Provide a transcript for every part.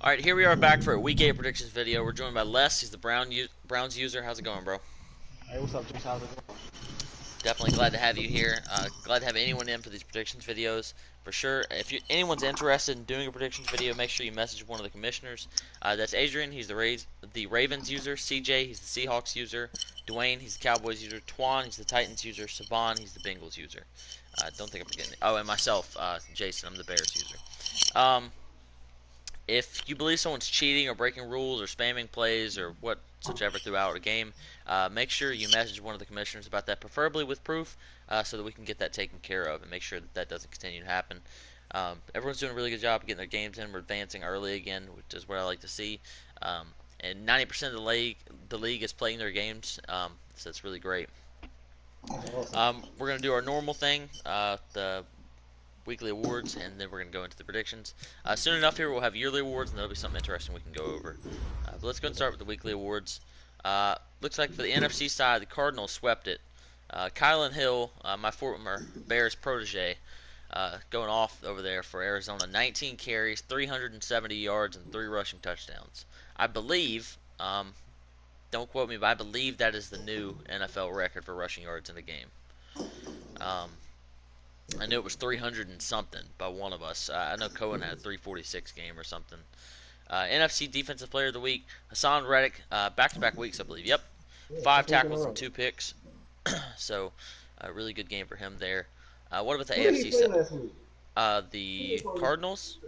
All right, here we are back for a Week 8 predictions video. We're joined by Les. He's the Browns user. How's it going, bro? Hey, what's up, James? How's it going? Definitely glad to have you here. Glad to have anyone in for these predictions videos. For sure, if anyone's interested in doing a predictions video, make sure you message one of the commissioners. That's Adrian. He's the Ravens user. CJ, he's the Seahawks user. Dwayne, he's the Cowboys user. Twan, he's the Titans user. Saban, he's the Bengals user. Don't think I'm forgetting. Oh, and myself, Jason, I'm the Bears user. Um, if you believe someone's cheating or breaking rules or spamming plays or whatsoever throughout a game, make sure you message one of the commissioners about that, preferably with proof, so that we can get that taken care of and make sure that that doesn't continue to happen. Everyone's doing a really good job of getting their games in. We're advancing early again, which is what I like to see. And 90% of the league is playing their games, so it's really great. That's awesome. We're gonna do our normal thing, the weekly awards, and then we're going to go into the predictions. Soon enough here, we'll have yearly awards, and there'll be something interesting we can go over. But let's go and start with the weekly awards. Looks like for the NFC side, the Cardinals swept it. Kylan Hill, my former Bears protege, going off over there for Arizona. 19 carries, 370 yards, and 3 rushing touchdowns. I believe, don't quote me, but I believe that is the new NFL record for rushing yards in a game. Um, I knew it was 300 and something by one of us. I know Cohen had a 346 game or something. NFC Defensive Player of the Week, Hassan Reddick, back-to-back weeks, I believe. Yep, Yeah, 5 second week in a tackles and row. 2 picks. So, a really good game for him there. What about the Who did he AFC play side? last week? Who did The he play? Cardinals.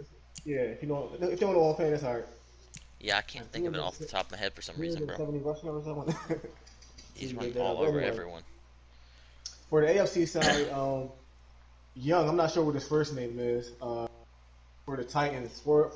Yeah, if you don't know what I'm saying, that's all right. Yeah, I can't Like think of it off the top of my head for some reason, bro. 370 rushing or something. He's Did you running make that up? all But over anyway, everyone. for the AFC side, Young, I'm not sure what his first name is. For the Titans, 14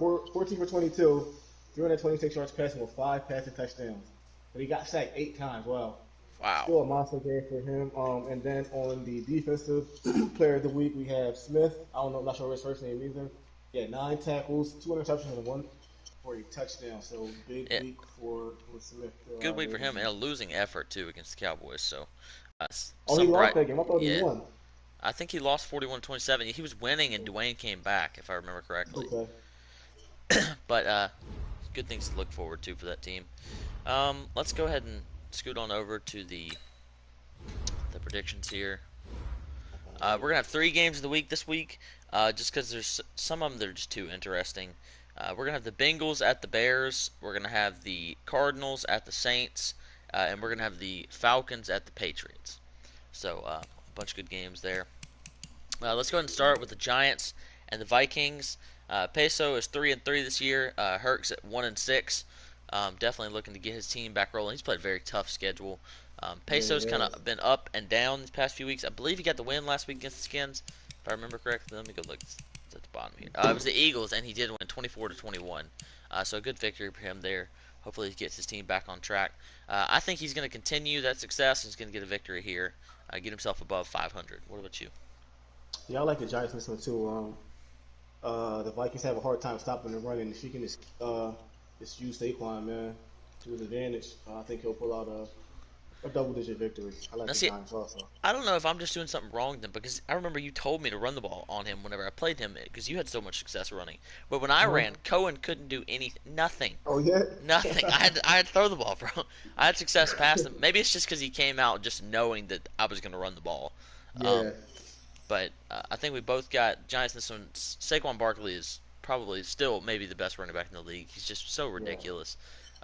for 22, 326 yards passing with 5 passing touchdowns. But he got sacked 8 times. Wow. Wow. Still a monster game for him. And then on the defensive player of the week, we have Smith. I don't know, I'm not sure his first name either. Yeah, 9 tackles, 2 interceptions, and one for a touchdown. So big Yeah, week for Smith. good week for Ravens him and a defense. losing effort too against the Cowboys. So, Oh, he some lost bright. that game. I thought he Yeah, won. I think he lost 41-27. He was winning and Dwayne came back, if I remember correctly. Okay. But good things to look forward to for that team. Let's go ahead and scoot on over to the predictions here. We're gonna have 3 games of the week this week, just because there's some of them that are just too interesting. We're gonna have the Bengals at the Bears. We're gonna have the Cardinals at the Saints, and we're gonna have the Falcons at the Patriots. So a bunch of good games there. Let's go ahead and start with the Giants and the Vikings. Peso is 3-3 this year. Herc's at 1-6. Definitely looking to get his team back rolling. He's played a very tough schedule. Yeah, he Peso's kind has. of been up and down these past few weeks. I believe he got the win last week against the Skins, if I remember correctly. Let me go look. It's at the bottom here. It was the Eagles, and he did win 24-21. So a good victory for him there. Hopefully he gets his team back on track. I think he's going to continue that success. He's going to get a victory here, get himself above 500. What about you? Yeah, I like the Giants in this one too. The Vikings have a hard time stopping the run, and if he can just use Saquon, man, to his advantage, I think he'll pull out a double-digit victory. I like Now, the see, Giants also. I don't know if I'm just doing something wrong then, because I remember you told me to run the ball on him whenever I played him, because you had so much success running. But when I Uh-huh. ran, Cohen couldn't do anything, nothing, Oh yeah. nothing. I had to throw the ball, bro. I had success passing him. Maybe it's just because he came out just knowing that I was going to run the ball. Um, Yeah. but I think we both got Giants in this one. Saquon Barkley is probably still maybe the best running back in the league. He's just so Yeah. ridiculous.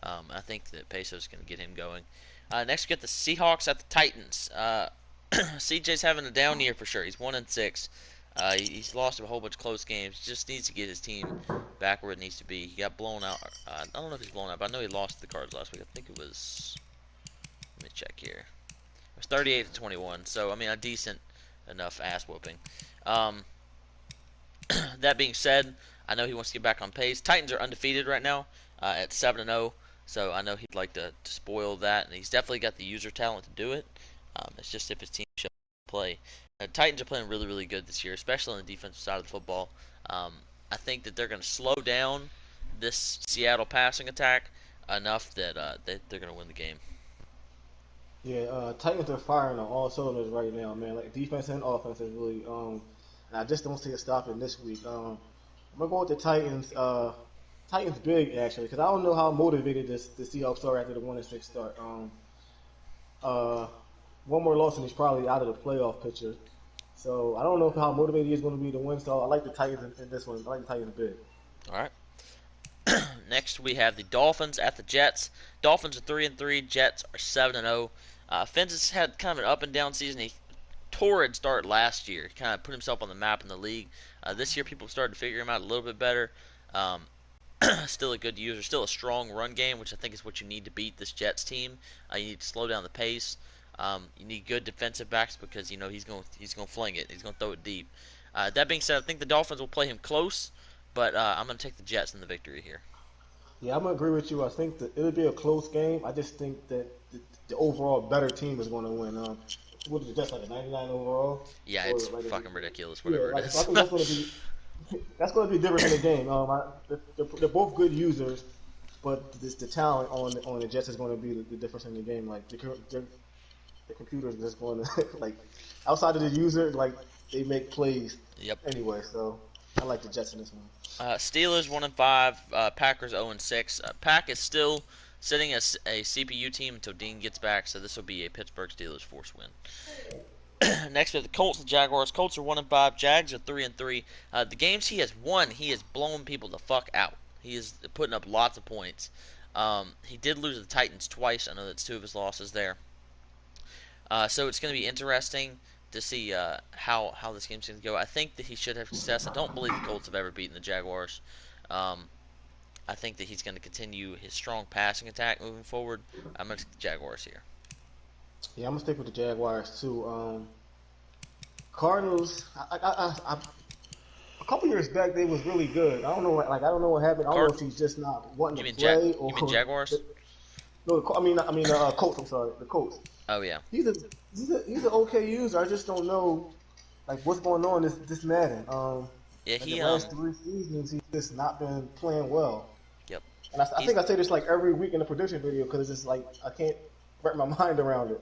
I think that Peso's going to get him going. Next, we get the Seahawks at the Titans. CJ's having a down year for sure. He's 1-6. He's lost a whole bunch of close games. He just needs to get his team back where it needs to be. He got blown out. I don't know if he's blown out, but I know he lost to the Cards last week. I think it was. Let me check here. It was 38-21. So I mean, a decent enough ass whooping. Um, that being said, I know he wants to get back on pace. Titans are undefeated right now at 7-0. So I know he'd like to spoil that, and he's definitely got the user talent to do it. It's just if his team shows play. Titans are playing really, really good this year, especially on the defensive side of the football. Um, I think that they're going to slow down this Seattle passing attack enough that they're going to win the game. Yeah. Titans are firing on all cylinders right now, man. Like defense and offense is really. And I just don't see it stopping this week. I'm gonna go with the Titans. Titans big actually, because I don't know how motivated the Seahawks are after the 1-6 start. Uh, one more loss and he's probably out of the playoff picture. So I don't know how motivated he is going to be to win. So I like the Titans in this one. I like the Titans big. All right. Next, we have the Dolphins at the Jets. Dolphins are 3-3. Jets are 7-0. Fins has had kind of an up and down season. He torrid start last year. He kind of put himself on the map in the league. This year, people started to figure him out a little bit better. Um, still a good user, still a strong run game, which I think is what you need to beat this Jets team. You need to slow down the pace. You need good defensive backs because you know he's going to fling it. He's going to throw it deep. That being said, I think the Dolphins will play him close, but I'm going to take the Jets in the victory here. Yeah, I'm gonna agree with you. I think that it'll be a close game. I just think that the overall better team is going to win. What is it, just like a 99 overall? Yeah, Or it's like fucking ridiculous, yeah, whatever it like so I is. think that's going to be different in the game. They're both good users, but the talent on the Jets is going to be the difference in the game. Like the computer is just going to like outside of the user, like they make plays Yep. anyway. So I like the Jets in this one. Steelers 1-5. Packers 0-6. Pack is still sitting as a CPU team until Dean gets back, so this will be a Pittsburgh Steelers force win. Next we have the Colts and Jaguars. Colts are 1-5. Jags are 3-3. The games he has won, he has blown people the fuck out. He is putting up lots of points. He did lose to the Titans twice. I know that's 2 of his losses there. So it's going to be interesting to see how this game's going to go. I think that he should have success. I don't believe the Colts have ever beaten the Jaguars. I think that he's going to continue his strong passing attack moving forward. I'm going to take the Jaguars here. Yeah, I'm gonna stick with the Jaguars too. Cardinals. A couple years back they was really good. I don't know I don't know what happened. I don't know if he's just not wanting to play or You mean Jaguars? no. Colts. I'm sorry, the Colts. Oh yeah. He's a he's an okay user. I just don't know like what's going on this Madden. Yeah, Like the last 3 seasons he's just not been playing well. Yep. And I think I say this like every week in the prediction video because it's just like I can't wrap my mind around it.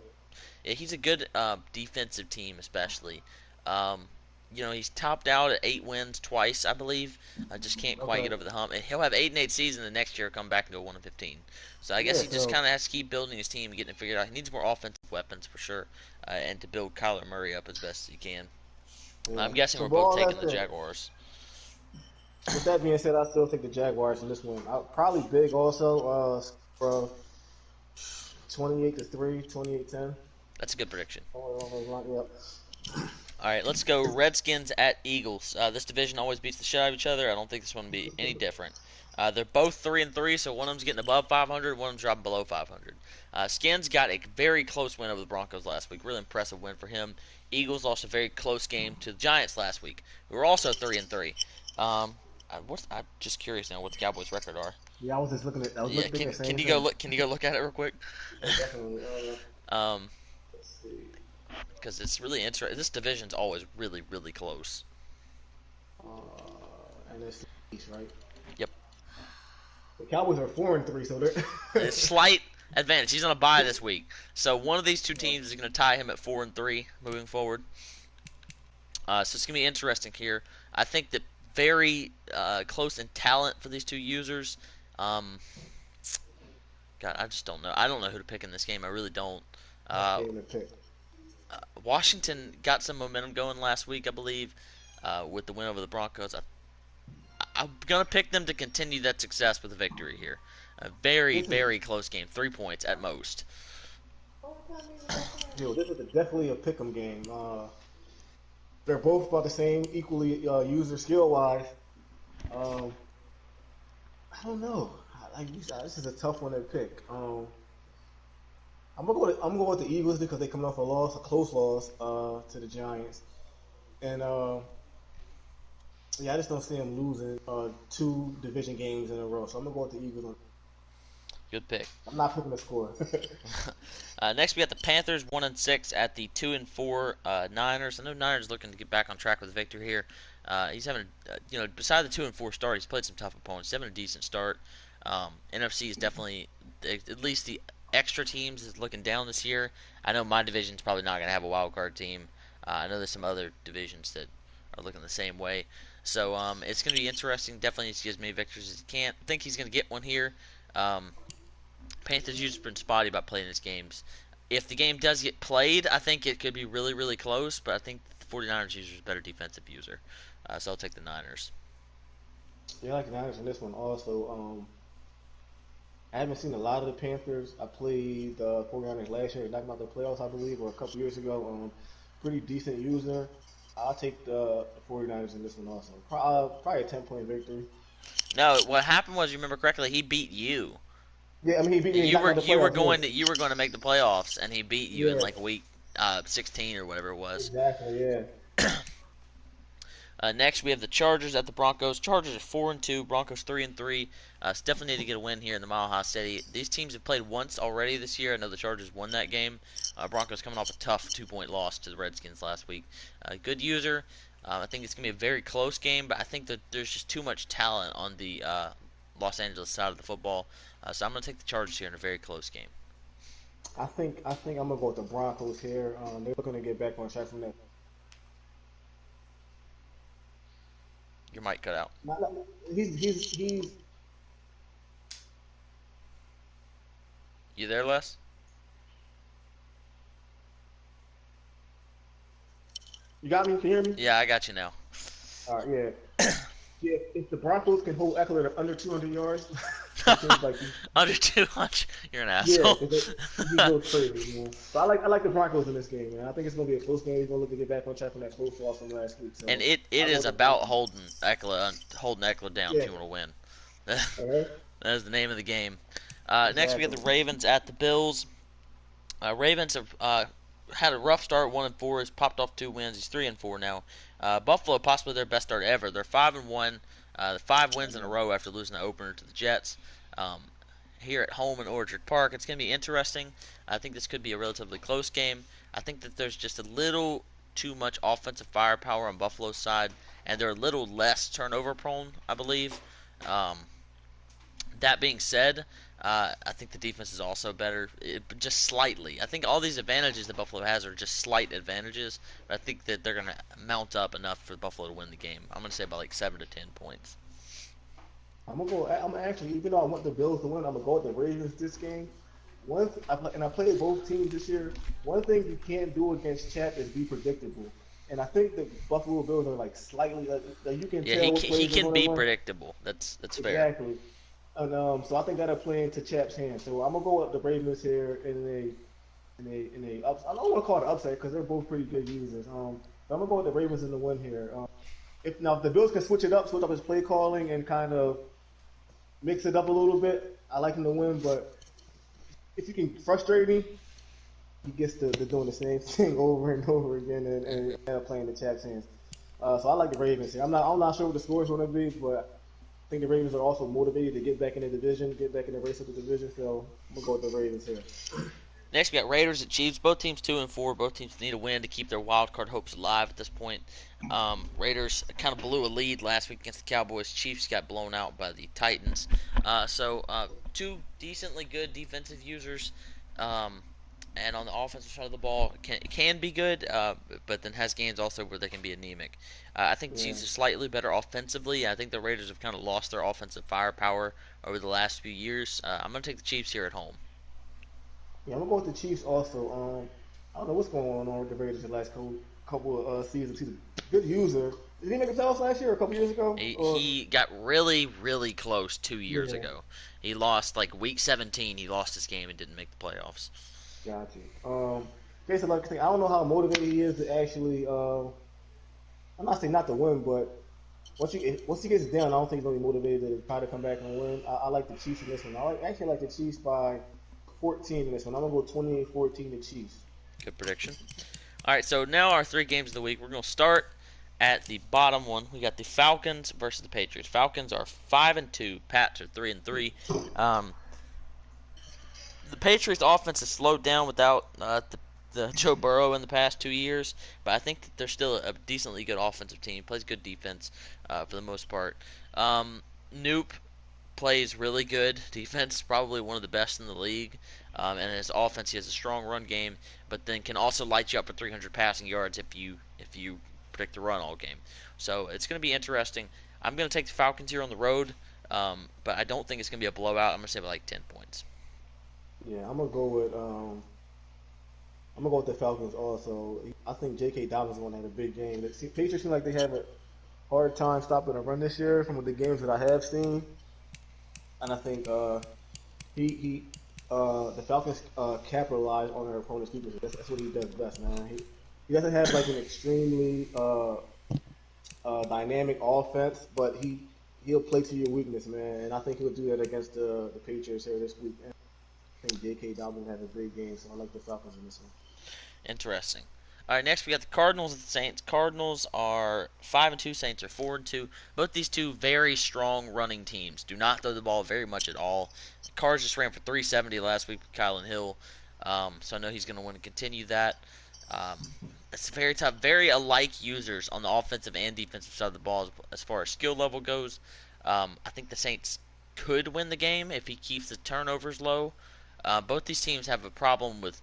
Yeah, he's a good defensive team, especially. You know, he's topped out at 8 wins twice, I believe. I just can't quite get over the hump. And he'll have 8-8 season the next year, come back and go 1-15. So I guess he just kind of has to keep building his team and getting it figured out. He needs more offensive weapons for sure, and to build Kyler Murray up as best as he can. Yeah. I'm guessing So we're both with all taking that the said- Jaguars. With that being said, I still take the Jaguars in this one. Probably big also. For 28-3, 28-10. That's a good prediction. Yep. All right, let's go Redskins at Eagles. This division always beats the shit out of each other. I don't think this one will be any different. They're both 3-3, so one of them's getting above 500, one of them's dropping below 500. Skins got a very close win over the Broncos last week. Really impressive win for him. Eagles lost a very close game to the Giants last week, who were also 3-3. I'm just curious now what the Cowboys' record are. Yeah, I was just looking at. Can you go look? Can you go look at it real quick? Definitely. Let's see. Because it's really interesting. This division's always really, really close. And it's the East, right? Yep. The Cowboys are 4-3, so they're A slight advantage. He's on a bye this week, so one of these two teams is going to tie him at 4-3 moving forward. So it's going to be interesting here. I think that very close in talent for these two users. God, I just don't know. I don't know who to pick in this game. I really don't. game to pick. Washington got some momentum going last week, I believe, with the win over the Broncos. I'm going to pick them to continue that success with a victory here. A very, very close game. 3 points at most. This is definitely a pick'em game. They're both about the same, equally user skill wise. I don't know. This is a tough one to pick. I'm gonna go with the Eagles because they coming off a close loss to the Giants, and I just don't see them losing 2 division games in a row. So I'm gonna go with the Eagles. Good pick. I'm not picking the score. Next, we got the Panthers 1-6 at the 2-4 Niners. I know Niners looking to get back on track with a victory here. He's having, beside the 2-4 start, he's played some tough opponents. He's having a decent start. NFC is definitely, at least the extra teams, is looking down this year. I know my division's probably not going to have a wild card team. I know there's some other divisions that are looking the same way. So it's going to be interesting. Definitely needs to get as many victories as he can. I think he's going to get one here. Um, Panthers usually been spotty about playing his games. If the game does get played, I think it could be really, really close, but I think the 49ers user is a better defensive user. So I'll take the Niners. Yeah, I like the Niners in this one also. I haven't seen a lot of the Panthers. I played the 49ers last year, knocked them out the playoffs, I believe, or a couple years ago. Pretty decent user. I'll take the 49ers in this one also. Probably a 10-point victory. No, what happened was, you remember correctly, he beat you. Yeah, I mean, he beat me and You knocked me were out the you were playoffs, going yes. to you were going to make the playoffs, and he beat you in Yeah, like week 16 or whatever it was. exactly, yeah. Next, we have the Chargers at the Broncos. Chargers are 4-2. Broncos 3-3. Definitely need to get a win here in the Mile High City. These teams have played once already this year. I know the Chargers won that game. Broncos coming off a tough 2-point loss to the Redskins last week. Good user. I think it's gonna be a very close game, but I think that there's just too much talent on the Los Angeles side of the football. So I'm gonna take the Chargers here in a very close game. I think I'm gonna go with the Broncos here. They're looking to get back on track from that. Your mic cut out. He's. You there, Les? You got me? Can you hear me? Yeah, I got you now. Yeah. Yeah, if the Broncos can hold Eckler to under 200 yards, it seems like Under 200. You're an yeah, asshole. he goes crazy. So I like the Broncos in this game, man. I think it's gonna be a close game. He's gonna look to get back on track from that close loss from last week. So And it I go is with the about Broncos. holding Eckler down if Yeah. you want to win. All right. That is the name of the game. Next, we got Exactly. the Ravens at the Bills. Ravens have had a rough start, 1-4. He's popped off 2 wins. He's 3-4 now. Buffalo, possibly their best start ever. They're 5-1. 5 wins in a row after losing the opener to the Jets. Um, Here at home in Orchard Park, it's going to be interesting. I think this could be a relatively close game. I think that there's just a little too much offensive firepower on Buffalo's side, and they're a little less turnover prone, I believe. Um, that being said, I think the defense is also better, just slightly. I think all these advantages that Buffalo has are just slight advantages, but I think that they're going to mount up enough for Buffalo to win the game. I'm going to say about like 7 to 10 points. I'm gonna go. I'm actually, even though I want the Bills to win, I'm gonna go with the Ravens this game. I played both teams this year. One thing you can't do against Chap is be predictable. And I think the Buffalo Bills are like slightly like you can Yeah, tell what he plays they're can going to be run. predictable. That's fair. Exactly. And so I think that'll play into Chap's hands. So I'm gonna go with the Ravens here I don't want to call it an upset because they're both pretty good users. But I'm gonna go with the Ravens in the win here. If the Bills can switch up his play calling and kind of mix it up a little bit, I like him to win. But if you can frustrate him, he gets to doing the same thing over and over again and end up playing the Chap's hands. So I like the Ravens here. I'm not sure what the score is going to be, but I think the Ravens are also motivated to get back in the division, get back in the race of the division. So I'm gonna go with the Ravens here. Next, we got Raiders at Chiefs. Both teams 2-4. Both teams need a win to keep their wild card hopes alive at this point. Raiders kind of blew a lead last week against the Cowboys. Chiefs got blown out by the Titans. Two decently good defensive users. And on the offensive side of the ball, can be good, but then has games also where they can be anemic. I think the Yeah. Chiefs are slightly better offensively. I think the Raiders have kind of lost their offensive firepower over the last few years. I'm going to take the Chiefs here at home. Yeah, I'm gonna go with the Chiefs also. I don't know what's going on with the Raiders the last couple of seasons. He's a good user. Did he make the playoffs last year or a couple years ago? Or He got really, really close 2 years yeah, ago. He lost like week 17. He lost his game and didn't make the playoffs. got you. Jason, like I don't know how motivated he is to actually. I'm not saying not to win, but once he gets down, I don't think he's gonna be motivated to try to come back and win. I like the Chiefs in this one. Actually like the Chiefs by 14 in this one. I'm gonna go 28-14 the Chiefs. Good prediction. All right, so now our 3 games of the week. We're going to start at the bottom one. We got the Falcons versus the Patriots. Falcons are 5-2. Pats are 3-3. Um, the Patriots' offense has slowed down without the Joe Burrow in the past 2 years, but I think that they're still a decently good offensive team. Plays good defense for the most part. Noop plays really good defense, probably one of the best in the league. And his offense, he has a strong run game, but then can also light you up for 300 passing yards if you predict the run all game. So it's going to be interesting. I'm going to take the Falcons here on the road, but I don't think it's going to be a blowout. I'm going to say by like 10 points. Yeah, I'm gonna go with the Falcons also. I think J.K. Dobbins is gonna have a big game. The Patriots seem like they have a hard time stopping a run this year from the games that I have seen, and I think he the Falcons capitalize on their opponent's weaknesses. That's what he does best, man. He doesn't have like an extremely dynamic offense, but he'll play to your weakness, man. And I think he'll do that against the Patriots here this week. And I think J.K. Dobbins will have a great game, so I like the Falcons in this one. Interesting. All right, next we got the Cardinals and the Saints. Cardinals are 5-2. Saints are 4-2. Both these two very strong running teams. Do not throw the ball very much at all. The Cards just ran for 370 last week with Kylan Hill, so I know he's going to want to continue that. It's very tough. Very alike users on the offensive and defensive side of the ball as far as skill level goes. I think the Saints could win the game if he keeps the turnovers low. Both these teams have a problem with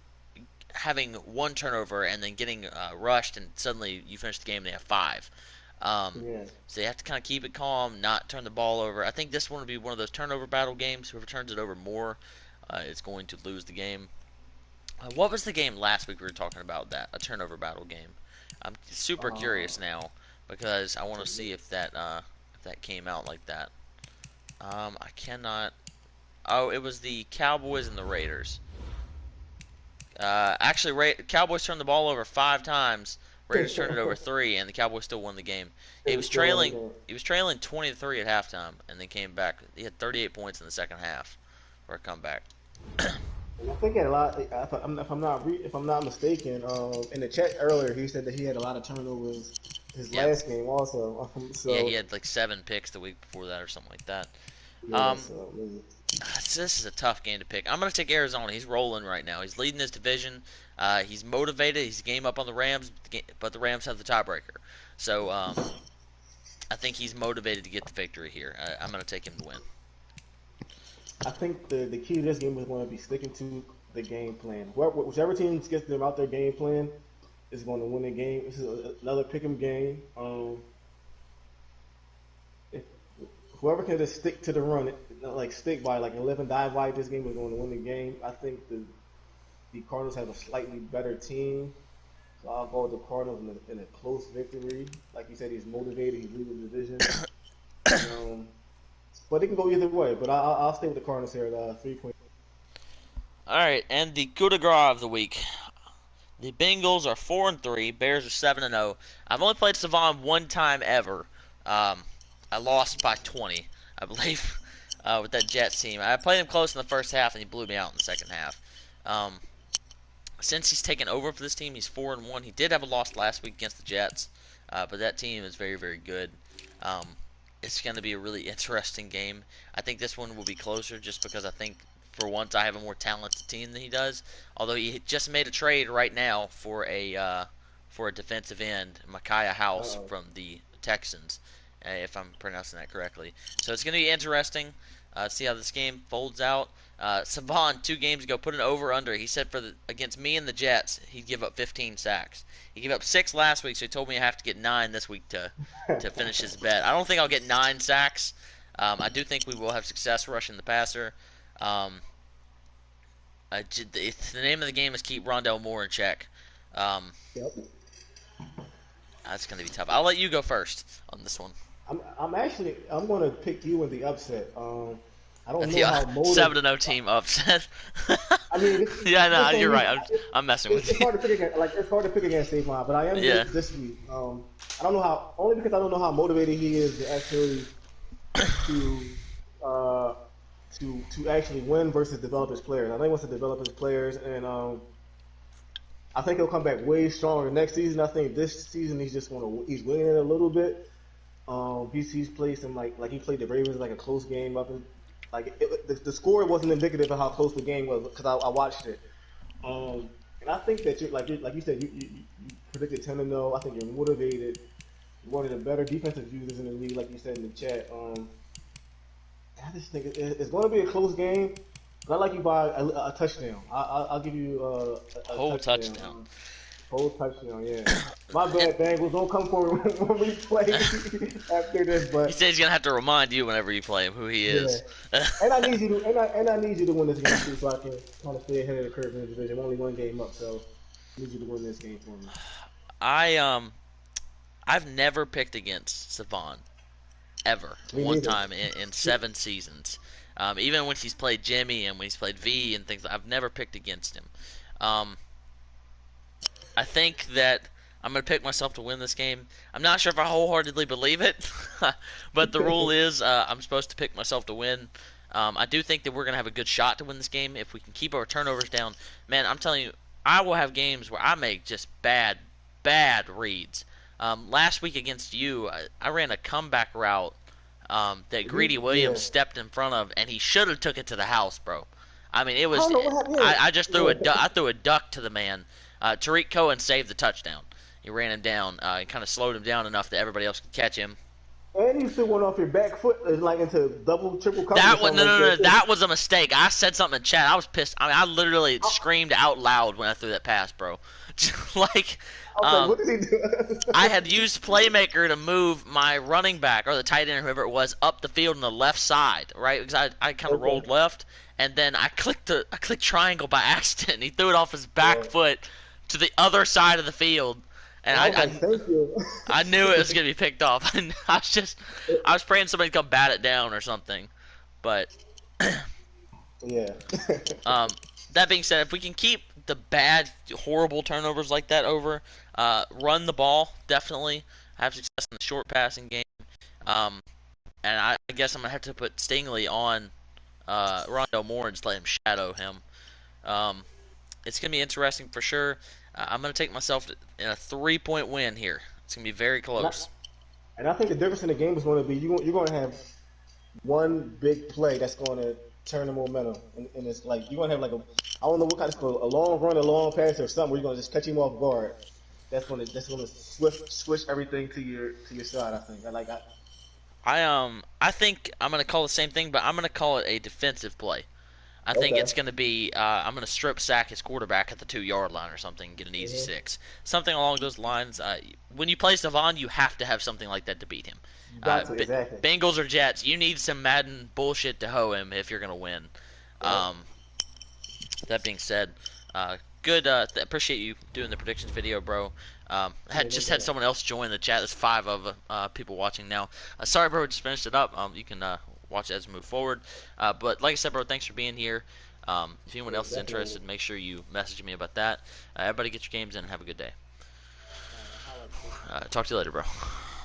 having one turnover and then getting rushed, and suddenly you finish the game and they have 5. Yeah. So you have to kind of keep it calm, not turn the ball over. I think this one will be one of those turnover battle games. Whoever turns it over more is going to lose the game. What was the game last week we were talking about, that a turnover battle game? I'm super curious now because I want to see if that came out like that. I cannot. Oh, it was the Cowboys and the Raiders. Actually, Cowboys turned the ball over 5 times. Raiders turned it over 3, and the Cowboys still won the game. He was trailing 20-3 at halftime, and then came back. He had 38 points in the second half for a comeback. I think he had a lot. If I'm not mistaken, in the chat earlier, he said that he had a lot of turnovers his last game also. So, yeah, he had like 7 picks the week before that or something like that. Yeah, This is a tough game to pick. I'm going to take Arizona. He's rolling right now. He's leading his division. He's motivated. He's a game up on the Rams, but the Rams have the tiebreaker. So I think he's motivated to get the victory here. I'm going to take him to win. I think the key to this game is going to be sticking to the game plan. Whichever team gets them out their game plan is going to win the game. This is another pick'em game. Whoever can just stick to the run, like stick by, like live and die by this game, is going to win the game. I think the Cardinals have a slightly better team, so I'll go with the Cardinals in a close victory. Like you said, he's motivated. He's leading the division. But it can go either way. But I'll stay with the Cardinals here at 3 points. All right, and the coup de grace of the week. The Bengals are 4-3. Bears are 7-0. I've only played Savon one time ever. I lost by 20, I believe, with that Jets team. I played him close in the first half, and he blew me out in the second half. Since he's taken over for this team, he's 4-1. He did have a loss last week against the Jets, but that team is very, very good. It's going to be a really interesting game. I think this one will be closer just because I think for once I have a more talented team than he does. Although he just made a trade right now for a defensive end, Micaiah House from the Texans, if I'm pronouncing that correctly. So it's going to be interesting. See how this game folds out. Savon 2 games ago put an over/under. He said against me and the Jets, he'd give up 15 sacks. He gave up 6 last week, so he told me I have to get 9 this week to finish his bet. I don't think I'll get 9 sacks. I do think we will have success rushing the passer. The name of the game is keep Rondale Moore in check. Yep. That's going to be tough. I'll let you go first on this one. I'm going to pick you in the upset. I don't know how motivated 7-0 team upset. I mean, you're right. I'm messing with you. It's hard to pick against, it's hard to pick against Saquon, but I am this week. I don't know how, only because I don't know how motivated he is to actually to actually win versus develop his players. I think he wants to develop his players, and I think he'll come back way stronger next season. I think this season he's winning it a little bit. He's played some like he played the Ravens like a close game up, and the score wasn't indicative of how close the game was because I watched it. And I think that like you said, you predicted 10-0. I think you're motivated. You're one of the better defensive users in the league, like you said in the chat. I just think it's going to be a close game. But I like you by a touchdown. I'll give you a whole touchdown. Whole touchdown, yeah. My And bad, Bengals. Don't come for me when we play after this, he but said he's gonna have to remind you whenever you play him who he yeah. is. And I need you to and I need you to win this game too, so I can kind of stay ahead of the curve in the division. I'm only one game up, so I need you to win this game for me. I I've never picked against Savon ever. Me One neither. time in 7 seasons. Even when he's played Jimmy and when he's played V and things, I've never picked against him. Um, I think that I'm going to pick myself to win this game. I'm not sure if I wholeheartedly believe it, but the rule is I'm supposed to pick myself to win. I do think that we're going to have a good shot to win this game if we can keep our turnovers down. Man, I'm telling you, I will have games where I make just bad reads. Last week against you, I ran a comeback route that Greedy Williams Yeah. stepped in front of, and he should have took it to the house, bro. I mean, it I was. don't know what happened. I just threw Yeah. I threw a duck to the man. Tariq Cohen saved the touchdown. He ran him down and kind of slowed him down enough that everybody else could catch him. And you still went off your back foot like into double, triple coverage. That or was something no, like no, no. that, too. That was a mistake. I said something in chat. I was pissed. I mean, I literally screamed out loud when I threw that pass, bro. Like, I was like, what did he do? I had used Playmaker to move my running back or the tight end or whoever it was up the field on the left side, right? Because I kind of Okay. rolled left, and then I clicked triangle by accident. He threw it off his back Yeah. foot to the other side of the field, and I was like, thank you. I knew it was gonna be picked off. And I was praying somebody come bat it down or something, but Yeah. that being said, if we can keep the bad, horrible turnovers like that over, run the ball, definitely have success in the short passing game. And I guess I'm going to have to put Stingley on Rondo Moore and just let him shadow him. It's going to be interesting for sure. I'm going to take myself in a 3-point win here. It's going to be very close. And I think the difference in the game is going to be you're going to have one big play that's going to turn the momentum. And it's like you're going to have like I don't know what kind of score, a long run, a long pass, or something where you're going to just catch him off guard. That's going to switch everything to your side. I think. I think I'm going to call the same thing, but I'm going to call it a defensive play. I think Okay. it's going to be I'm going to strip sack his quarterback at the 2-yard line or something and get an easy 6. Something along those lines. When you play Savon, you have to have something like that to beat him. Got to, exactly. Bengals or Jets, you need some Madden bullshit to hoe him if you're going to win. That being said, good. Appreciate you doing the predictions video, bro. Had someone else join the chat. There's 5 of people watching now. Sorry, bro, we just finished it up. You can watch it as we move forward. But like I said, bro, thanks for being here. If anyone else is interested, make sure you message me about that. Everybody get your games in and have a good day. Talk to you later, bro.